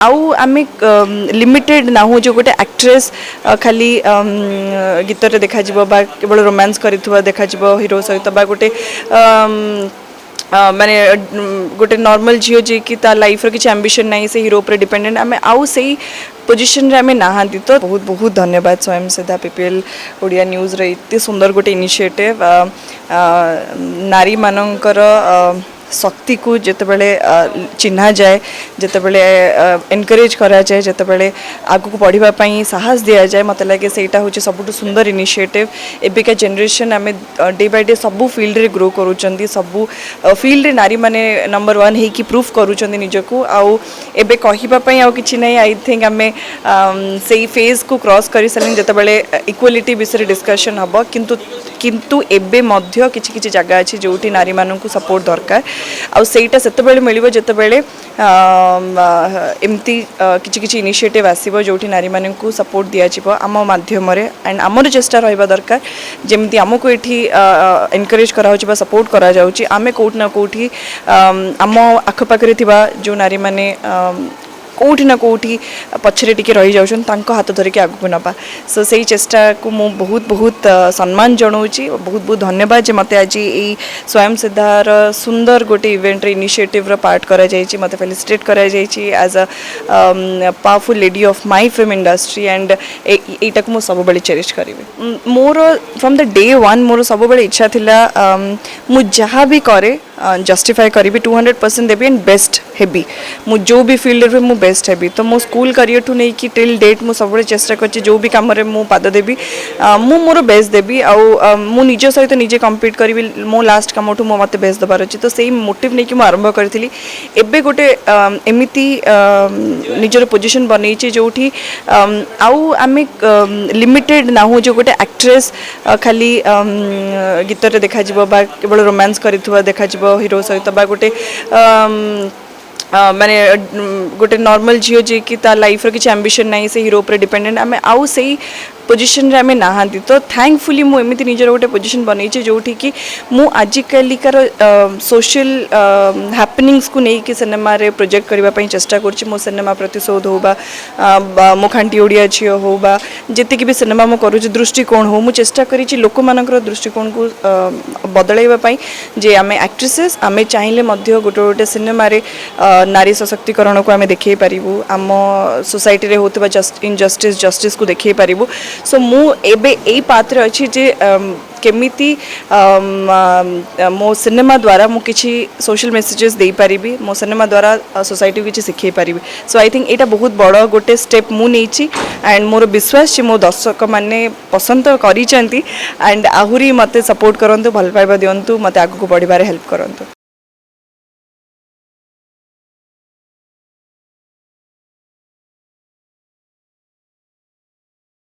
आउ आम लिमिटेड ना हो जो गोटे एक्ट्रेस खाली गीत देखा केवल रोमांस कर देखा हिरो सहित गोटे माने गोटे नॉर्मल झील जी की ता लाइफ रो किसी एम्बिशन नहीं से हीरो पर डिपेंडेंट आम आउ से पोजिशन रे आम ना तो बहुत बहुत धन्यवाद स्वयं सिद्धा पीपीएल ओडिया न्यूज रे इतने सुंदर गोटे इनिशिएटिव नारी मानकर शक्ति को जितेबले चिन्हा जाए जितेबले एनकरेज करा जाए जितेबले आगु को पढ़ाई साहस दि जाए मत लगे सेटा हूँ सबुठ सुंदर इनिशिएटिव एबिका जनरेशन आम डे बाय डे सबू फील्ड रे ग्रो करूँ सबू फील्ड रे नारी माने नंबर 1 है कि प्रूफ करूँ निजको आउ एबे कहिबापई आउ किछि नै आई थिंक आम से फेज को क्रॉस कर सारे जितेबले इक्वालिटी विषय डिस्कशन हम किंतु एबे मध्य किछि किछि जगह अछि जोठी नारी माननकु सपोर्ट दरकार आउ सेटा सेतेबेले मिलिबो जेतेबेले एमती किछि किछि इनिशिएटिव आसीबो जोठी नारी माननकु सपोर्ट दिया जिवो आम माध्यम रे एंड आमर चेष्टा रहबा दरकार जेमती हमकु एठी एनकरेज करा होछि बा सपोर्ट करा जाउछि आमे कोठ ना कोठी आम आखपाखरे थिबा जो नारी माने कौटी ना कौटी पछरे टिके रही जाउछन तांको हाथ धरिके आगु नबा सो सेही चेष्टा को मु बहुत बहुत सम्मान जनाऊँगी बहुत बहुत धन्यवाद जे मते आज ई स्वयं सिद्धार सुंदर गोटे इवेंट रे इनिशिएटिव रो पार्ट करा जायछि मते फेलिसिटेट करा जायछि as a powerful lady of my film industry and एटा को मु सब बेले चेरिश करिवे मोर फ्रॉम द डे 1 मोर सब बेले इच्छा थिला मु जहाँ भी करे जस्टिफाई करी 200% देवी एंड बेस्ट हेबी मु जो भी फील्ड रे मु बेस्ट हेबी तो मो स्कूल करियर ठू नहीं कि टिल डेट मु सब चेष्टा करछि जो भी काम रे मु पाद देवी मु मोर बेस्ट देवी आउ मु निज सहित निजे कम्पीट करी मो लास्ट काम ठू मो मते बेस्ट दबार अछि तो सेही मोटिव नहीं कि मु आरंभ करथिली एबे गोटे एमिति निजर पोजीशन बनैछि जोठी आउ आमे लिमिटेड ना हो जो गोटे एक्ट्रेस खाली गीत देखा केवल रोमांस कर देखा हिरो सहित गोटे माने गोटे नॉर्मल झील जी की ता लाइफ रो किसी एम्बिशन नहीं से हीरो पर डिपेंडेंट आम आउ से पोजिशन रे आम ना तो थैंकफुली मु एमिति निजर गोटे पोजिशन बनई जोठी कि मु आजिकालिकार सोशल हैपनिंग्स को नहीं कि सिनेमा रे प्रोजेक्ट करबा पई चेष्टा करछि मो सिनेमा प्रतिशोध हो बा मो खांटी ओडिया झियो हो बा जेतिक भी सिनेमा मु करू दृष्टिकोण हो मु चेष्टा करिछि लोक मानकर दृष्टिकोण को बदलाइबा पई जे आम एक्ट्रेसेस आम चाहिले मध्य गोटे गोटे सिनेमा रे नारी सशक्तिकरण को आम देखै पारिबु आम सोसाइटी रे होतबा जस्टिस को देखै पारिबु सो मु एबे एई पात्र अछि जे केमिति मो सिनेमा द्वारा मु किछि सोशल मेसेजेस दे पारिबी मो सिनेमा द्वारा सोसाइटी किछि सिखै पारिबी सो आई थिंक एटा बहुत बड़ गोटे स्टेप मु नेछि एंड मोर विश्वास जे मो दर्शक माने पसंद करिचंती एंड आहुरी मते सपोर्ट करंतु भल पाइबा दियंतु मते आगु को बढ़िबारे हेल्प करंतु।